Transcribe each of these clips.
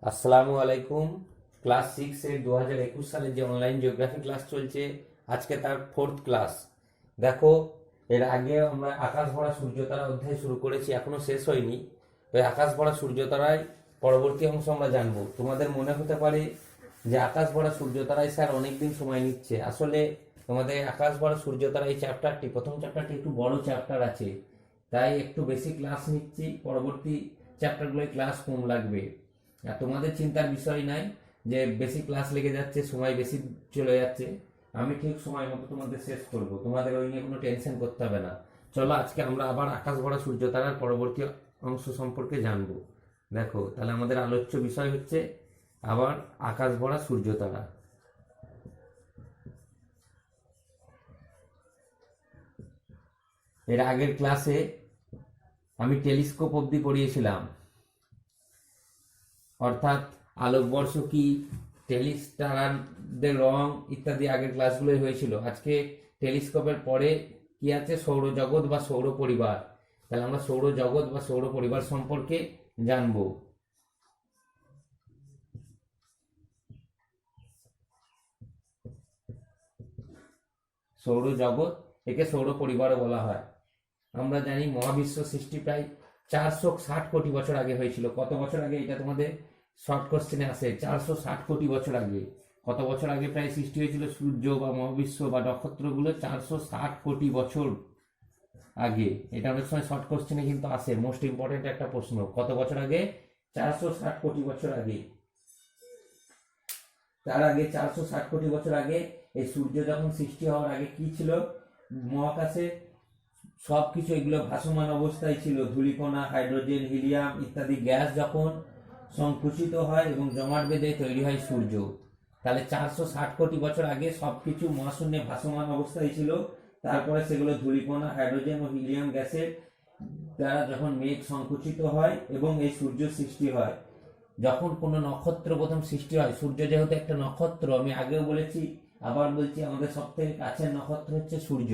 আসসালামু আলাইকুম। ক্লাস 6 এর 2021 সালে যে অনলাইন জিওগ্রাফি ক্লাস চলছে, আজকে তার 4th ক্লাস। দেখো, এর আগে আমরা আকাশ ভরা সূর্যতারা অধ্যায় শুরু করেছি, এখনো শেষ হয়নি। ওই আকাশ ভরা সূর্যতারায় পরবর্তী অংশ আমরা জানবো। তোমাদের মনে হতে পারে যে আকাশ ভরা সূর্যতারায় স্যার অনেকদিন সময় নিচ্ছে। আসলে তোমাদের আকাশ ভরা সূর্যতারা এই চ্যাপ্টারটি, প্রথম চ্যাপ্টারটি একটু বড় চ্যাপ্টার আছে, তাই একটু বেশি ক্লাস নিচ্ছি। পরবর্তী চ্যাপ্টারগুলোয় ক্লাস কম লাগবে। আর তোমাদের চিন্তার বিষয় নাই যে বেশি ক্লাস লেগে যাচ্ছে, সময় বেশি চলে যাচ্ছে। আমি ঠিক সময় মতো তোমাদের শেষ করব, তোমাদের ওই নিয়ে কোনো টেনশন করতে হবে না। চলো, আজকে আমরা আবার আকাশ ভরা সূর্যতারার পরবর্তী অংশ সম্পর্কে জানবো। দেখো, তাহলে আমাদের আলোচ্য বিষয় হচ্ছে আবার আকাশ ভরা সূর্যতারা। এর আগের ক্লাসে আমি টেলিস্কোপ অবধি পড়িয়েছিলাম, অর্থাৎ আলোকবর্ষ কি, তারাদের রং ইত্যাদি আগের ক্লাসগুলোই হয়েছিল। আজকে টেলিস্কোপের পরে কি আছে, সৌরজগৎ বা সৌর পরিবার। তাহলে আমরা সৌরজগৎ বা সৌর পরিবার সম্পর্কে জানবো। সৌরজগৎ, একে সৌর পরিবারও বলা হয়। আমরা জানি মহাবিশ্ব সৃষ্টি প্রায় 460 কোটি বছর আগে হয়েছিল। কত বছর আগে, এটা তোমাদের শর্ট কোশ্চেনে আসে। 460 কোটি বছর আগে। কত বছর আগে প্রায় সৃষ্টি হয়েছিল সূর্য বা মহাবিশ্ব বা নক্ষত্রগুলো? 460 কোটি বছর আগে। এটা অনেক সময় শর্ট কোশ্চেনে কিন্তু আসে, মোস্ট ইম্পর্টেন্ট একটা প্রশ্ন। কত বছর আগে? 460 কোটি বছর আগে। তার আগে 460 কোটি বছর আগে এই সূর্য যখন সৃষ্টি হওয়ার আগে কি ছিল? মহাকাশে সবকিছু এগুলো ভাসমান অবস্থায় ছিল। ধূলিকণা, হাইড্রোজেন, হিলিয়াম ইত্যাদি গ্যাস যখন সংকুচিত হয় এবং জমাট বেঁধে তৈরি হয় সূর্য। তাহলে 460 কোটি বছর আগে সবকিছু মহাশূন্যে ভাসমান অবস্থায় ছিল। তারপরে সেগুলো ধূলিকণা, হাইড্রোজেন ও হিলিয়াম গ্যাসের দ্বারা যখন মেঘ সংকুচিত হয় এবং এই সূর্য সৃষ্টি হয়। যখন কোনো নক্ষত্র প্রথম সৃষ্টি হয়, সূর্য যেহেতু একটা নক্ষত্র, আমি আগেও বলেছি আবার বলছি, আমাদের সব থেকে কাছের নক্ষত্র হচ্ছে সূর্য।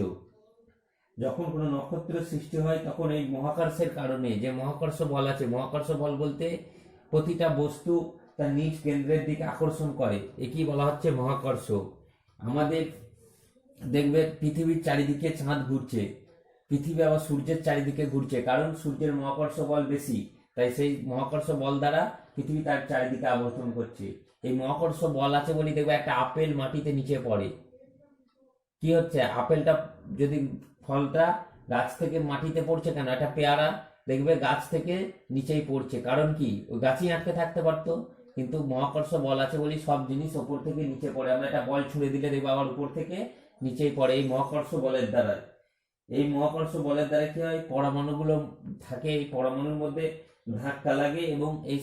যখন কোনো নক্ষত্র সৃষ্টি হয় তখন এই মহাকর্ষের কারণে, যে মহাকর্ষ বল আছে, মহাকর্ষ বল বলতে প্রতিটা বস্তু তার নিজ কেন্দ্রের দিকে আকর্ষণ করে, একেই বলা হচ্ছে মহাকর্ষ। আমাদের দেখবে পৃথিবীর চারিদিকে চাঁদ ঘুরছে, পৃথিবী আবার সূর্যের চারিদিকে ঘুরছে, কারণ সূর্যের মহাকর্ষ বল বেশি। তাই সেই মহাকর্ষ বল দ্বারা পৃথিবী তার চারিদিকে আবর্তন করছে। এই মহাকর্ষ বল আছে বলে দেখবে একটা আপেল মাটিতে নিচে পড়ে, কি হচ্ছে, আপেলটা যদি, ফলটা গাছ থেকে মাটিতে পড়ছে কেন? একটা পেয়ারা দেখবে গাছ থেকে নিচেই পড়ছে, কারণ কি? ওই গাছই আটকে থাকতে পারতো, কিন্তু মহাকর্ষ বল আছে বলি সব জিনিস ওপর থেকে নিচে পড়ে। আমরা একটা বল ছুঁড়ে দিলে দেখবো আবার উপর থেকে নিচেই পড়ে, এই মহাকর্ষ বলের দ্বারা। এই মহাকর্ষ বলের দ্বারা কি হয়, পরমাণুগুলো থাকে, এই পরমাণুর মধ্যে ধাক্কা লাগে এবং এই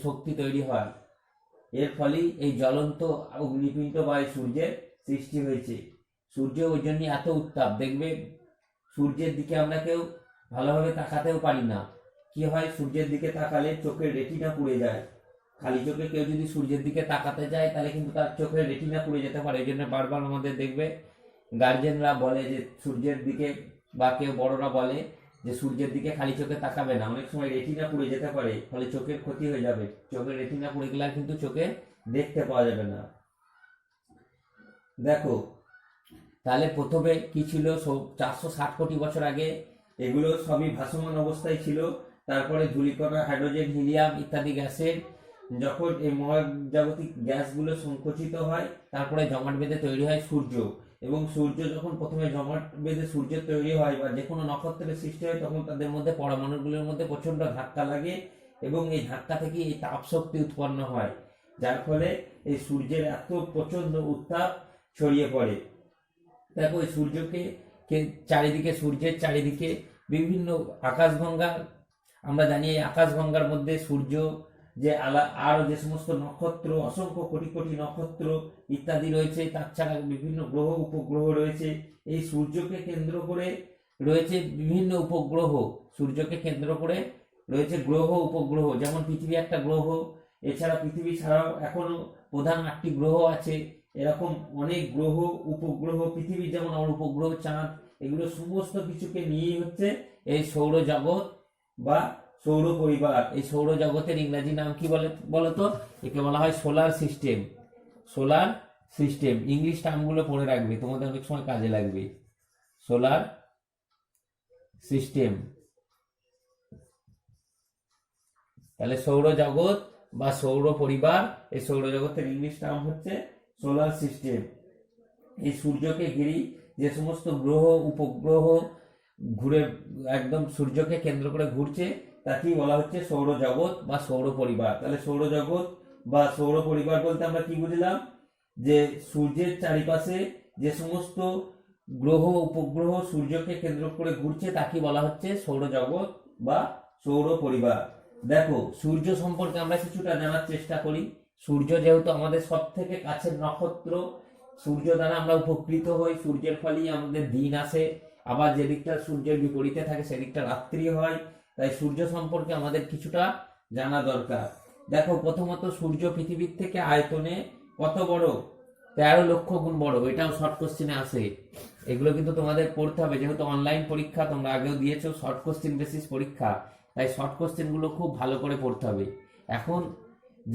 শক্তি তৈরি হয়। এর ফলেই এই জ্বলন্ত অগ্নিপিণ্ড বা এই সূর্যের সৃষ্টি হয়েছে। সূর্য ওই জন্য এত উত্তাপ, দেখবে সূর্যের দিকে আমরা কেউ ভালোভাবে তাকাতেও পারি না। কি হয়, সূর্যের দিকে তাকালে চোখের রেটিনা পুড়ে যায়। খালি চোখে কেউ যদি সূর্যের দিকে তাকাতে যায় তাহলে কিন্তু তার চোখের রেটিনা পুড়ে যেতে পারে। এই জন্য বারবার আমাদের দেখবে গার্জেনরা বলে যে সূর্যের দিকে, বা কেউ বড়রা বলে যে সূর্যের দিকে খালি চোখে তাকাবে না, অনেক সময় রেটিনা পুড়ে যেতে পারে, ফলে চোখের ক্ষতি হয়ে যাবে। চোখের রেটিনা পুড়ে গেলে কিন্তু চোখে দেখতে পাওয়া যাবে না। দেখো, তাহলে প্রথমে কি ছিল? 460 কোটি বছর আগে এগুলো সবই ভাসমান অবস্থায় ছিল। তারপরে ধূলিকণা, হাইড্রোজেন, হিলিয়াম ইত্যাদি গ্যাসের যখন এই মহাজাগতিক গ্যাসগুলো সংকুচিত হয়, তারপরে জমাট বেঁধে তৈরি হয় সূর্য। এবং সূর্য যখন প্রথমে জমাট বেঁধে সূর্য তৈরি হয় বা যে কোনো নক্ষত্রের সৃষ্টি হয়, তখন তাদের মধ্যে পরমাণুগুলোর মধ্যে প্রচন্ড ধাক্কা লাগে এবং এই ধাক্কা থেকে এই তাপ শক্তি উৎপন্ন হয়, যার ফলে এই সূর্যের এত প্রচন্ড উত্তাপ ছড়িয়ে পড়ে। দেখো, এই সূর্যকে চারিদিকে, সূর্যের চারিদিকে বিভিন্ন আকাশগঙ্গা, আমরা জানি এই আকাশগঙ্গার মধ্যে সূর্য যে আরো যে সমস্ত নক্ষত্র, অসংখ্য কোটি কোটি নক্ষত্র ইত্যাদি রয়েছে, তাছাড়া বিভিন্ন গ্রহ উপগ্রহ রয়েছে। এই সূর্যকে কেন্দ্র করে রয়েছে বিভিন্ন উপগ্রহ। সূর্যকে কেন্দ্র করে রয়েছে গ্রহ উপগ্রহ, যেমন পৃথিবী একটা গ্রহ। এছাড়া পৃথিবী ছাড়াও এখনো প্রধান 8টি গ্রহ আছে। এরকম অনেক গ্রহ উপগ্রহ, পৃথিবী যেমন আমার উপগ্রহ, চাঁদ, এগুলো সমস্ত কিছুকে নিয়েই হচ্ছে এই সৌরজগৎ বা সৌর পরিবার। এই সৌরজগতের ইংরাজি নাম কি বলতো? একে বলা হয় solar system. Solar system, English টার্মগুলো পড়ে রাখবে, তোমাদের অনেক সময় কাজে লাগবে। সোলার সিস্টেম, তাহলে সৌরজগৎ বা সৌর পরিবার, এই সৌরজগতের ইংলিশ নাম হচ্ছে সোলার সিস্টেম। এই সূর্যকে ঘিরে যে সমস্ত গ্রহ উপগ্রহ ঘুরে একদম সূর্যকে কেন্দ্র করে ঘুরছে তাকেই বলা হচ্ছে সৌরজগৎ বা সৌর পরিবার। তাহলে সৌরজগৎ বা সৌর পরিবার বলতে আমরা কি বুঝলাম? যে সূর্যের চারিপাশে যে সমস্ত গ্রহ উপগ্রহ সূর্যকে কেন্দ্র করে ঘুরছে তাকে বলা হচ্ছে সৌরজগৎ বা সৌর পরিবার। দেখো, সূর্য সম্পর্কে আমরা কিছুটা জানার চেষ্টা করি। সূর্য যেহেতু আমাদের সব থেকে কাছের নক্ষত্র, সূর্য দ্বারা আমরা উপকৃত হই, সূর্যের ফলেই আমাদের দিন আসে, আবার যে দিকটা সূর্যের বিপরীতে থাকে সেদিকটা রাত্রি হয়। তাই সূর্য সম্পর্কে আমাদের কিছুটা জানা দরকার। দেখো, প্রথমত সূর্য পৃথিবীর থেকে আয়তনে কত বড়? 13 লক্ষ গুণ বড়। এটাও শর্ট কোশ্চেনে আসে। এগুলো কিন্তু তোমাদের পড়তে হবে, যেহেতু অনলাইন পরীক্ষা, তোমরা আগেও দিয়েছো শর্ট কোশ্চেন বেসিস পরীক্ষা, তাই শর্ট কোশ্চেন গুলো খুব ভালো করে পড়তে হবে। এখন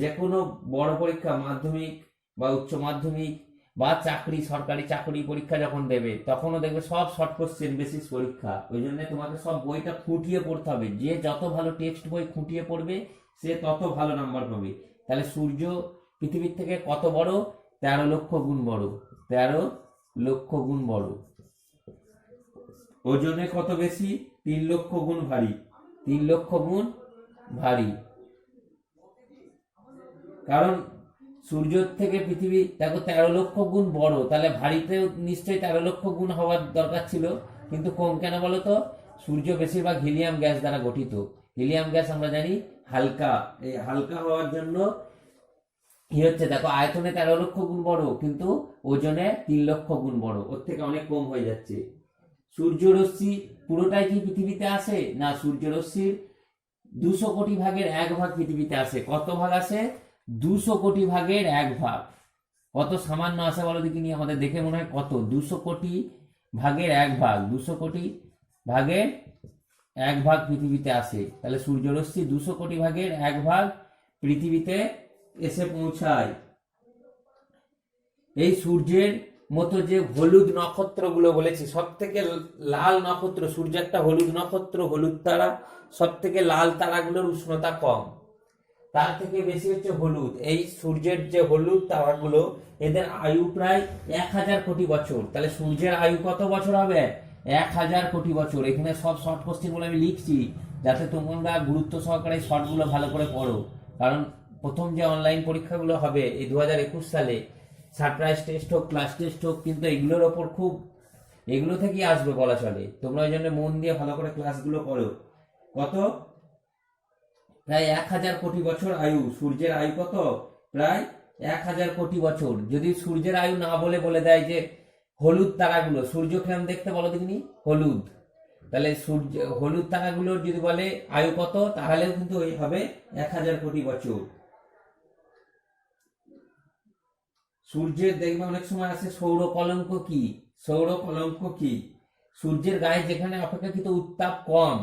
যে কোনো বড় পরীক্ষা, মাধ্যমিক বা উচ্চ মাধ্যমিক বা চাকরি, সরকারি চাকরি পরীক্ষা যখন দেবে তখনও দেখবে সব শর্ট কোশ্চেন বেসিস পরীক্ষা। ওই জন্য তোমাকে সব বইটা খুঁটিয়ে পড়তে হবে। যে যত ভালো টেক্সট বই খুঁটিয়ে পড়বে সে তত ভালো নাম্বার পাবে। তাহলে সূর্য পৃথিবীর থেকে কত বড়? 13 লক্ষ গুণ বড়। 13 লক্ষ গুণ বড়। ওজনে কত বেশি? 3 লক্ষ গুণ ভারী। 3 লক্ষ গুণ ভারী। কারণ সূর্য থেকে পৃথিবী দেখো 13 লক্ষ গুণ বড়, তাহলে ভারীতেও নিশ্চয়ই 13 লক্ষ গুণ হওয়ার দরকার ছিল, কিন্তু কম কেন বলো তো? সূর্য বেশিরভাগ হিলিয়াম গ্যাস দ্বারা গঠিত। হিলিয়াম গ্যাস আমরা জানি হালকা। এই হালকা হওয়ার জন্য কি হচ্ছে, দেখো আয়তনে 13 লক্ষ গুণ বড়, কিন্তু ওজনে 3 লক্ষ গুণ বড়, ওর থেকে অনেক কম হয়ে যাচ্ছে। সূর্য রশ্মি পুরোটাই কি পৃথিবীতে আসে? না, সূর্য রশ্মির 200 কোটি ভাগের 1 ভাগ পৃথিবীতে আসে। কত ভাগ আসে? 200 কোটি ভাগের 1 ভাগ। কত সামান্য আসে বলো দেখিনি? আমাদের দেখে মনে হয় কত, 200 কোটি ভাগের 1 ভাগ। 200 কোটি ভাগের 1 ভাগ পৃথিবীতে আসে। তাহলে সূর্যরশ্মি 200 কোটি ভাগের 1 ভাগ পৃথিবীতে এসে পৌঁছায়। এই সূর্যের মতো যে হলুদ নক্ষত্রগুলো বলেছি, সব থেকে লাল নক্ষত্র, সূর্য একটা হলুদ নক্ষত্র, হলুদ তারা, সব থেকে লাল তারাগুলোর উষ্ণতা কম, তার থেকে বেশি হচ্ছে হলুদ। এই সূর্যের যে হলুদ তারাগুলো, এদের আয়ু প্রায় 1000 কোটি বছর। তাহলে সূর্যের আয়ু কত বছর হবে? 1000 কোটি বছর। এখানে সব শর্ট কোশ্চেন গুলো আমি লিখছি যাতে তোমরা গুরুত্ব সহকারে শর্ট গুলো ভালো করে পড়ো। কারণ প্রথম যে অনলাইন পরীক্ষাগুলো হবে এই 2021 সালে, সারপ্রাইজ টেস্ট হোক, ক্লাস টেস্ট হোক, কিন্তু এগুলোর ওপর খুব, এগুলো থেকেই আসবে বলা চলে। তোমরা ওই জন্য মন দিয়ে ভালো করে ক্লাসগুলো করো। কত? প্রায় 1000 কোটি বছর আয়ু। সূর্যের আয়ু কত? প্রায় 1000 কোটি বছর। যদি সূর্যের আয়ু না বলে বলে দেয় যে হলুদ তারাগুলো, সূর্য কেমন দেখতে বলো দেখিনি? হলুদ। তাহলে সূর্য হলুদ তারাগুলোর যদি বলে আয়ু কত, তাহলেও কিন্তু ওই হবে 1000 কোটি বছর। সূর্যের দেখবে অনেক সময় আসে সৌর কলঙ্ক। কি সৌর কলঙ্ক? কি সূর্যের গায়ে যেখানে অপেক্ষাকৃত উত্তাপ কম,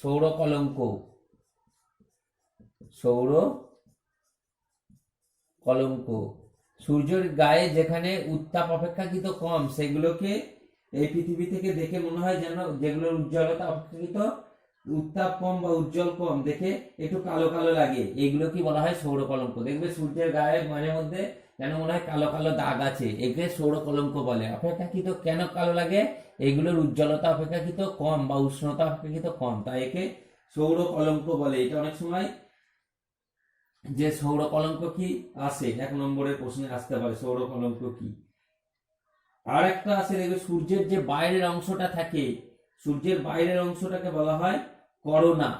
সৌর কলঙ্ক। সৌর কলঙ্ক, সূর্যের গায়ে যেখানে উত্তাপ অপেক্ষাকৃত কম সেগুলোকে এই পৃথিবী থেকে দেখে মনে হয় যেন, যেগুলোর উজ্জ্বলতা অপেক্ষাকৃত উত্তাপ কম বা উজ্জ্বল কম দেখে একটু কালো কালো লাগে, এগুলো কি বলা হয়? সৌর কলঙ্ক। দেখবে সূর্যের গায়ে মাঝে মধ্যে যেন মনে হয় কালো কালো দাগ আছে, একে সৌর কলঙ্ক বলে। অপেক্ষাকৃত কেন কালো লাগে? এগুলোর উজ্জ্বলতা অপেক্ষাকৃত কম বা উষ্ণতা অপেক্ষাকৃত কম, তাই একে সৌর কলঙ্ক বলে। এটা অনেক সময় যে সৌর কলঙ্ক কি আসে, 1 নম্বরের প্রশ্নে আসতে পারে সৌর কলঙ্ক কি। আর একটা আছে, দেখবে সূর্যের যে বাইরের অংশটা থাকে, সূর্যের বাইরের অংশটাকে বলা হয় করোনা।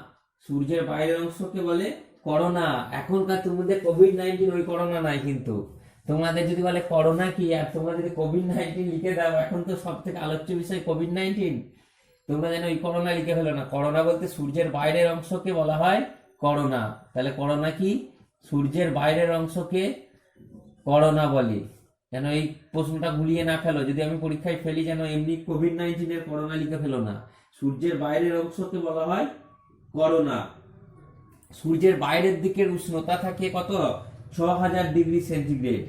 সূর্যের বাইরের অংশকে বলে করোনা। এখনকার তোমাদের কোভিড-19 ওই করোনা নাই, কিন্তু তোমাদের যদি বলে করোনা কি, আর তোমরা যদি কোভিড-19 লিখে দাও, এখন তো সব থেকে আলোচ্য বিষয় কোভিড-19, তোমরা যেন ওই করোনা লিখে ফেলো না। করোনা বলতে সূর্যের বাইরের অংশকে বলা হয় করোনা। তাহলে করোনা কি? সূর্যের বাইরের অংশকে করোনা বলে। যেন এই প্রশ্নটা গুলিয়ে না ফেলো, যদি আমি পরীক্ষায় ফেলি যেন এমনি কোভিড-19 এর করোনা লিখে ফেলো না। সূর্যের বাইরের অংশকে বলা হয় করোনা। সূর্যের বাইরের দিকের উষ্ণতা থাকে কত? 6000 degree centigrade.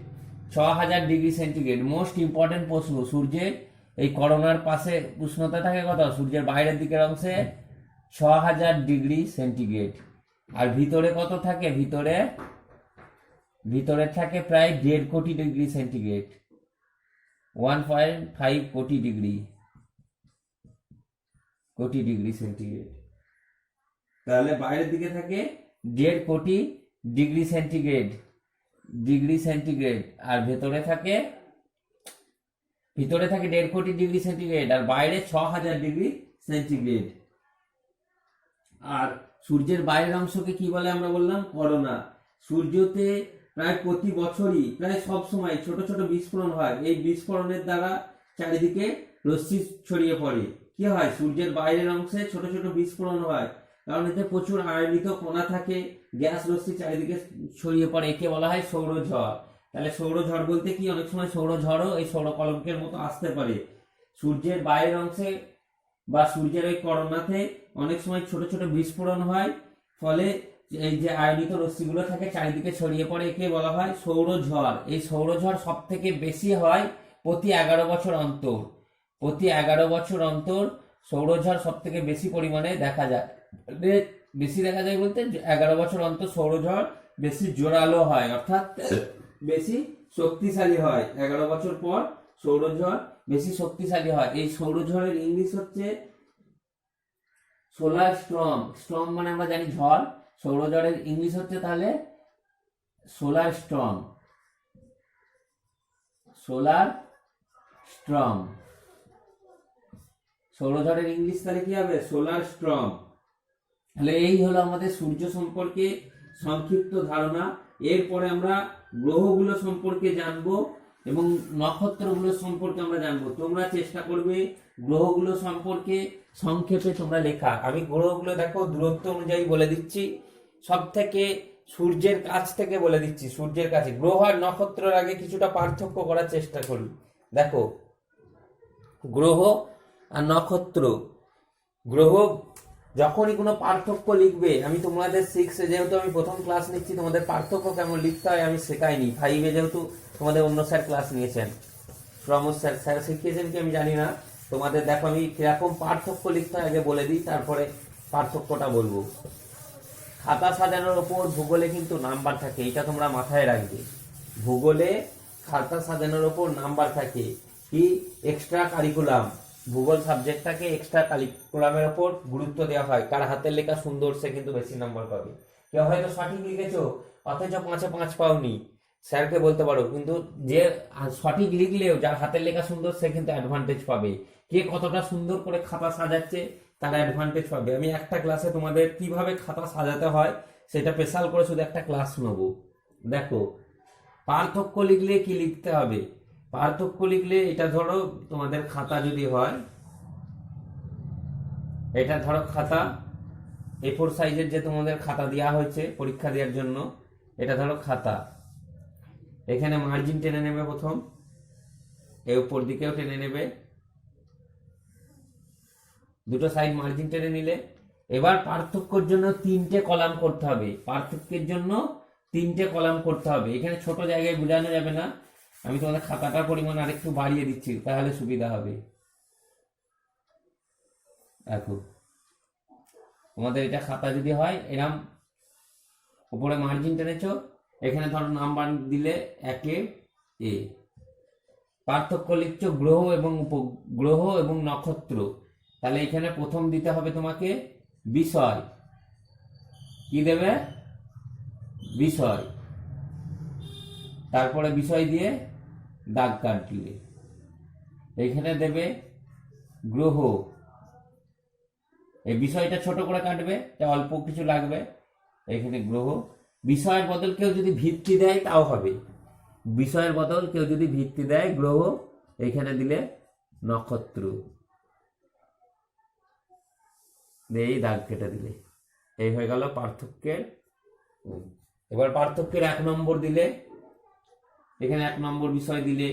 6000 degree centigrade. Most important প্রশ্ন, সূর্যের এই করোনার পাশে উষ্ণতা থাকে কত? সূর্যের বাইরের দিকের অংশে 6000 ডিগ্রি সেন্টিগ্রেড। আর ভিতরে কত থাকে? ভিতরে থাকে প্রায় 1.5 কোটি ডিগ্রি সেন্টিগ্রেড। 1.5 কোটি ডিগ্রি সেন্টিগ্রেড। তাহলে বাইরের দিকে থাকে 1.5 কোটি ডিগ্রি সেন্টিগ্রেড। আর ভেতরে থাকে 1.5 কোটি ডিগ্রি সেন্টিগ্রেড, আর বাইরে 6000 ডিগ্রি সেন্টিগ্রেড। আর সূর্যের বাইরের অংশকে কি বলে আমরা বললাম? করোনা। সূর্যতে প্রায় প্রতি বছরই প্রায় সব সময় ছোট ছোট বিস্ফোরণ হয়। এই বিস্ফোরণের দ্বারা চারিদিকে রশ্মি ছড়িয়ে পড়ে। কি হয়? সূর্যের বাইরের অংশে ছোট ছোট বিস্ফোরণ হয়, কারণ এতে প্রচুর আয়নিত কণা থাকে, গ্যাস রশ্মি চারিদিকে ছড়িয়ে পড়ে। একে বলা হয় সৌরঝড়। তাহলে সৌরঝড় বলতে কি? অনেক সময় সৌরঝড়ও এই সৌরকলঙ্কের মতো আসতে পারে। সূর্যের বাইরের অংশে বা সূর্যের ওই করোনাতে অনেক সময় ছোট ছোট বিস্ফোরণ হয়, ফলে এই যে আয়নিত রশ্মিগুলো থাকে চারিদিকে ছড়িয়ে পড়ে। একে বলা হয় সৌরঝড়। এই সৌরঝড় সব থেকে বেশি হয় প্রতি 11 বছর অন্তর। প্রতি 11 বছর অন্তর সৌরঝড় সব থেকে বেশি পরিমাণে দেখা যায়। বেশি দেখা যায় বলতে 11 বছর অন্তর সৌরঝড় বেশি জোরালো হয়, অর্থাৎ বেশি শক্তিশালী হয়। 11 বছর পর সৌরঝড় বেশি শক্তিশালী হয়। এই সৌরঝড়ের ইংলিশ হচ্ছে সোলার স্টর্ম। স্টর্ম মানে আমরা জানি ঝড়। সৌরঝড়ের ইংলিশ হচ্ছে তাহলে সোলার স্টর্ম। সৌরঝড়ের ইংলিশ তাহলে কি হবে? Solar storm. তাহলে এই হলো আমাদের সূর্য সম্পর্কে সংক্ষিপ্ত ধারণা। এরপরে আমরা গ্রহগুলো সম্পর্কে জানবো এবং নক্ষত্রগুলো সম্পর্কে আমরা জানবো। তোমরা চেষ্টা করবে গ্রহগুলো সম্পর্কে সংক্ষেপে তোমরা লেখা। আমি গ্রহগুলো দেখো দূরত্ব অনুযায়ী বলে দিচ্ছি, সব থেকে সূর্যের কাছ থেকে বলে দিচ্ছি। সূর্যের কাছে গ্রহ আর নক্ষত্রের আগে কিছুটা পার্থক্য করার চেষ্টা করি। দেখো, গ্রহ আর নক্ষত্র, গ্রহ যখনই কোনো পার্থক্য লিখবে, আমি তোমাদের 6-এ যেহেতু আমি প্রথম ক্লাস নিচ্ছি, তোমাদের পার্থক্য কেমন লিখতে হয় আমি শেখাইনি। 5-এ যেহেতু তোমাদের অন্য স্যার ক্লাস নিয়েছেন, প্রমোদ স্যার শিখিয়েছেন কি আমি জানি না। তোমাদের দেখো আমি কিরকম পার্থক্য লিখতে হয় আগে বলে দিই, তারপরে পার্থক্যটা বলবো। খাতা সাজানোর ওপর ভূগোলে কিন্তু নাম্বার থাকে, এটা তোমরা মাথায় রাখবে। ভূগোলে খাতা সাজানোর ওপর নাম্বার থাকে। কি? Extra curriculum. ভূগোল সাবজেক্টটাকে এক্সট্রা কারিকুলামের ওপর গুরুত্ব দেওয়া হয়। কার হাতের লেখা সুন্দর সে কিন্তু বেশি নাম্বার পাবে। কেউ হয়তো সঠিক লিখেছো অথচ 5-এ 5 পাওনি, স্যারকে বলতে পারো। কিন্তু যে সঠিক লিখলেও যার হাতের লেখা সুন্দর সে কিন্তু অ্যাডভান্টেজ পাবে। কে কতটা সুন্দর করে খাতা সাজাচ্ছে তারা অ্যাডভান্টেজ পাবে। আমি একটা ক্লাসে তোমাদের কিভাবে খাতা সাজাতে হয় সেটা স্পেশাল করে শুধু একটা ক্লাস নেব। দেখো, পার্থক্য লিখলে কি লিখতে হবে? পার্থক্য লিখলে এটা ধরো তোমাদের খাতা যদি হয়, এটা ধরো খাতা A4 সাইজের যে তোমাদের খাতা দেওয়া হয়েছে পরীক্ষা দেওয়ার জন্য, এটা ধরো খাতা। এখানে মার্জিন টেনে নেবে প্রথম, এই উপর দিকেও টেনে নেবে, দুটো সাইড মার্জিন টেনে নিলে। এবার পার্থক্যের জন্য 3টে কলাম করতে হবে। পার্থক্যের জন্য 3টে কলাম করতে হবে। এখানে ছোট জায়গায় বোঝানো যাবে না, আমি তোমাদের খাতাটার পরিমাণ আরেকটু বাড়িয়ে দিচ্ছি তাহলে সুবিধা হবে। দেখো, তোমাদের এটা খাতা যদি হয় এরম উপরে মার্জিন টেনেছো, এখানে ধরো নাম্বার দিলে 1-এ A। পার্থক্য লিখছো গ্রহ এবং নক্ষত্র। তাহলে এখানে প্রথম দিতে হবে তোমাকে বিষয়। কি দেবে? বিষয়। তারপরে বিষয় দিয়ে দাগ কাটলে এখানে দেবে গ্রহ। এই বিষয়টা ছোট করে কাটবে, অল্প কিছু লাগবে। এখানে গ্রহ। বিষয়ের বদল কেউ যদি ভিত্তি দেয় তাও হবে। বিষয়ের বদল কেউ যদি ভিত্তি দেয় গ্রহ, এখানে দিলে নক্ষত্র, এই দাগ কেটে দিলে। এই হয়ে গেল পার্থক্যের। এবার পার্থক্যের 1 নম্বর দিলে, এখানে 1 নম্বর বিষয় দিলে,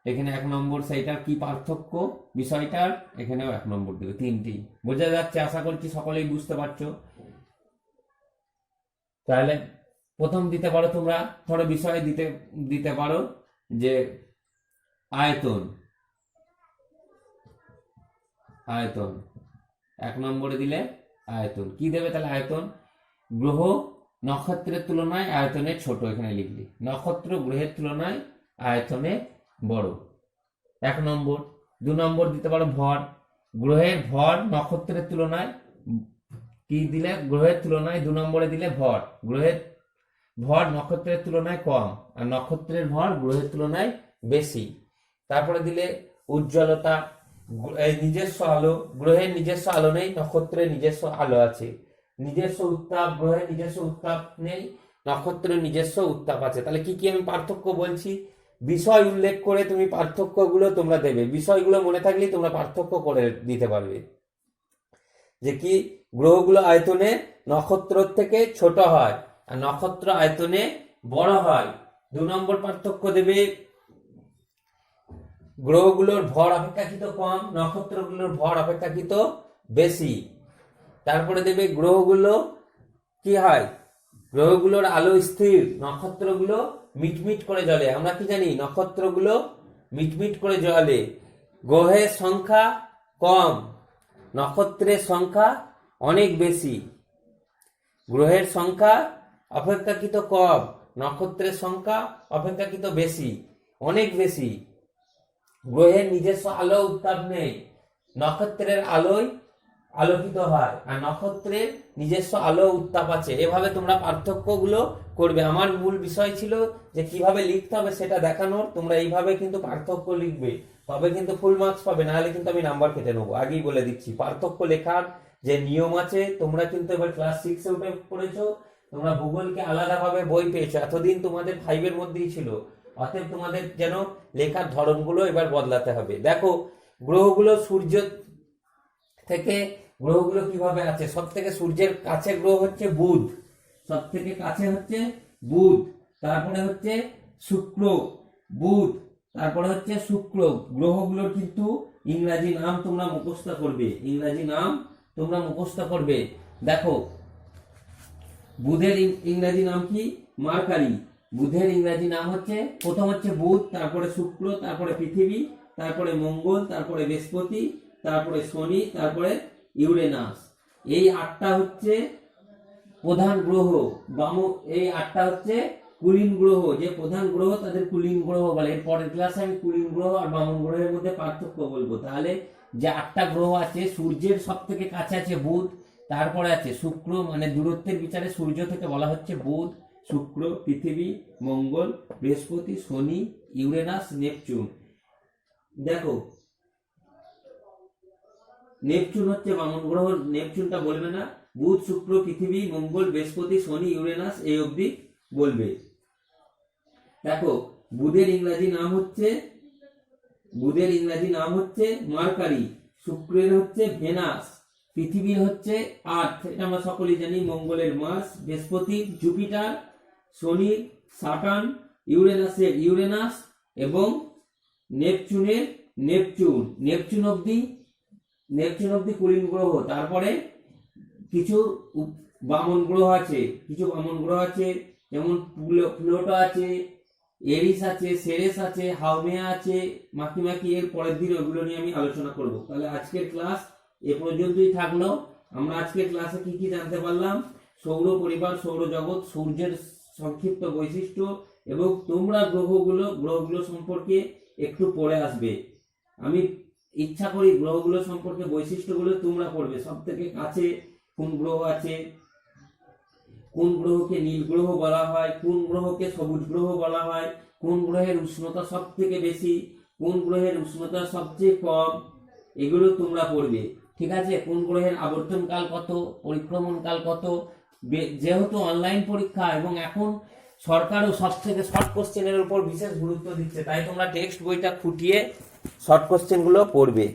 এখানে 1 নম্বর, সেইটার কি পার্থক্য বিষয়টার এখানেও 1 নম্বর দেবে, 3টি। বোঝা যাচ্ছে? আশা করছি সকলেই বুঝতে পারছো। তাহলে প্রথম দিতে পারো তোমরা, ধরো বিষয়ে দিতে পারো যে আয়তন। 1 নম্বরে দিলে আয়তন কি দেবে? তাহলে আয়তন, গ্রহ নক্ষত্রের তুলনায় আয়তনে ছোট, এখানে লিখলি। নক্ষত্র গ্রহের তুলনায় আয়তনে বড়, 1 নম্বর। 2 নম্বর দিতে পারো ভর। গ্রহের ভর নক্ষত্রের তুলনায় কি দিলে? গ্রহের তুলনায় 2 নম্বরে দিলে ভর। গ্রহের ভর নক্ষত্রের তুলনায় কম, আর নক্ষত্রের ভর গ্রহের তুলনায় বেশি। তারপরে দিলে উজ্জ্বলতা, নিজস্ব আলো। গ্রহের নিজস্ব আলো নেই, নক্ষত্রের নিজস্ব আলো আছে। নিজস্ব উত্তাপ, গ্রহের নিজস্ব উত্তাপ নেই, নক্ষত্রের নিজস্ব উত্তাপ আছে। তাহলে কি কি আমি পার্থক্য বলছি, বিষয় উল্লেখ করে তুমি পার্থক্যগুলো তোমরা দেবে। বিষয়গুলো মনে থাকলেই তোমরা পার্থক্য করে দিতে পারবে। যে কি, গ্রহগুলো আয়তনে নক্ষত্র থেকে ছোট হয়, আর নক্ষত্র আয়তনে বড় হয়। 2 নম্বর পার্থক্য দেবে, গ্রহগুলোর ভর অপেক্ষাকৃত কম, নক্ষত্রগুলোর ভর অপেক্ষাকৃত বেশি। তারপরে দেবে গ্রহগুলো কি হয়, গ্রহগুলোর আলো স্থির, নক্ষত্রগুলো মিটমিট করে জ্বলে। আমরা কি জানি? নক্ষত্রগুলো মিটমিট করে জ্বলে। গ্রহের সংখ্যা কম, নক্ষত্রের সংখ্যা অনেক বেশি। গ্রহের সংখ্যা অপেক্ষাকৃত কম, নক্ষত্রের সংখ্যা অপেক্ষাকৃত বেশি, অনেক বেশি। গ্রহের নিজস্ব আলো উত্তাপ নেই, নক্ষত্রের আলোয় আলোকিত হয়, আর নক্ষত্রের নিজস্ব আলো উত্তাপ আছে। এভাবে তোমরা পার্থক্যগুলো করবে। আমার মূল বিষয় ছিল যে কিভাবে লিখতে হবে সেটা দেখানোর। তোমরা এইভাবে কিন্তু পার্থক্য লিখবে, তবে কিন্তু ফুল মার্কস পাবে, নাহলে কিন্তু আমি নাম্বার কেটে নেবো। আগেই বলে দিচ্ছি, পার্থক্য লেখার যে নিয়ম আছে, তোমরা কিন্তু এবার ক্লাস 6-এ উঠে পড়েছো, তোমরা ভূগোলকে আলাদাভাবে বই পেয়েছো, এতদিন তোমাদের 5-এর মধ্যেই ছিল। অতএব তোমাদের যেন লেখার ধরনগুলো এবার বদলাতে হবে। দেখো গ্রহগুলো, সূর্য থেকে গ্রহগুলো কিভাবে আছে। সব থেকে সূর্যের কাছে গ্রহ হচ্ছে বুধ, সব থেকে কাছে হচ্ছে বুধ। তারপরে হচ্ছে শুক্র, বুধ, তারপরে হচ্ছে শুক্র। গ্রহগুলোর কিন্তু ইংরাজি নাম তোমরা মুখস্থ করবে, ইংরাজি নাম তোমরা মুখস্থ করবে। দেখো বুধের ইংরাজি নাম কি? মার্কারি। বুধের ইংরাজি নাম হচ্ছে, প্রথম হচ্ছে বুধ, তারপরে শুক্র, তারপরে পৃথিবী, তারপরে মঙ্গল, তারপরে বৃহস্পতি, তারপরে শনি, তারপরে ইউরেনাস। এই 8টা হচ্ছে প্রধান গ্রহ। এই 8টা হচ্ছে কুলীন গ্রহ। যে প্রধান গ্রহ তাদের কুলীন গ্রহ বলে। এর পরের ক্লাসে আমি কুলীন গ্রহ আর বামন গ্রহের মধ্যে পার্থক্য বলবো। তাহলে যে 8টা গ্রহ আছে, সূর্যের সব থেকে কাছে আছে বুধ, তারপরে আছে শুক্র, মানে দূরত্বের বিচারে সূর্য থেকে বলা হচ্ছে বুধ, শুক্র, পৃথিবী, মঙ্গল, বৃহস্পতি, শনি, ইউরেনাস, নেপচুন। দেখো নেপচুন হচ্ছে বামন গ্রহ, নেপচুনটা বলবে না। বুধ, শুক্র, পৃথিবী, মঙ্গল, বৃহস্পতি, শনি, ইউরেনাস এই অবধি বলবে। দেখো বুধের ইংরাজি নাম হচ্ছে মার্কারি, শুক্রের হচ্ছে ভেনাস, পৃথিবীর হচ্ছে আর্থ, এটা আমরা সকলেই জানি, মঙ্গলের মার্স, বৃহস্পতির জুপিটার, শনির সাটার্ন, ইউরেনাসের ইউরেনাস এবং নেপচুনের নেপচুন অব্দি কুলীন গ্রহ। তারপরে কিছু বামন গ্রহ আছে, যেমন প্লুটো আছে, এরিস আছে, সেরেস আছে, হাউমেয়া আছে, মাকি। এর পরের দিন ওগুলো নিয়ে আমি আলোচনা করব। তাহলে আজকের ক্লাস এ পর্যন্তই থাকলো। আমরা আজকের ক্লাসে কি কি জানতে পারলাম? সৌর পরিবার, সৌরজগৎ, সূর্যের সংক্ষিপ্ত বৈশিষ্ট্য, এবং তোমরা গ্রহগুলো সম্পর্কে একটু পড়ে আসবে। আমি ইচ্ছা করি গ্রহগুলো সম্পর্কে বৈশিষ্ট্যগুলো তোমরা পড়বে। সব থেকে কাছে কোন গ্রহ আছে, কোন গ্রহকে নীল গ্রহ বলা হয়, কোন গ্রহকে সবুজ গ্রহ বলা হয়, কোন গ্রহের উষ্ণতা সব থেকে বেশি, কোন গ্রহের উষ্ণতা সবচেয়ে কম, এগুলো তোমরা পড়বে। ঠিক আছে? কোন গ্রহের আবর্তন কাল কত, পরিক্রমণ কাল কত। যেহেতু অনলাইন পরীক্ষা এবং এখন সরকারও সব থেকে শর্ট কোশ্চেনের উপর বিশেষ গুরুত্ব দিচ্ছে, তাই তোমরা টেক্সট বইটা খুঁটিয়ে শর্ট কোশ্চেনগুলো পড়বে।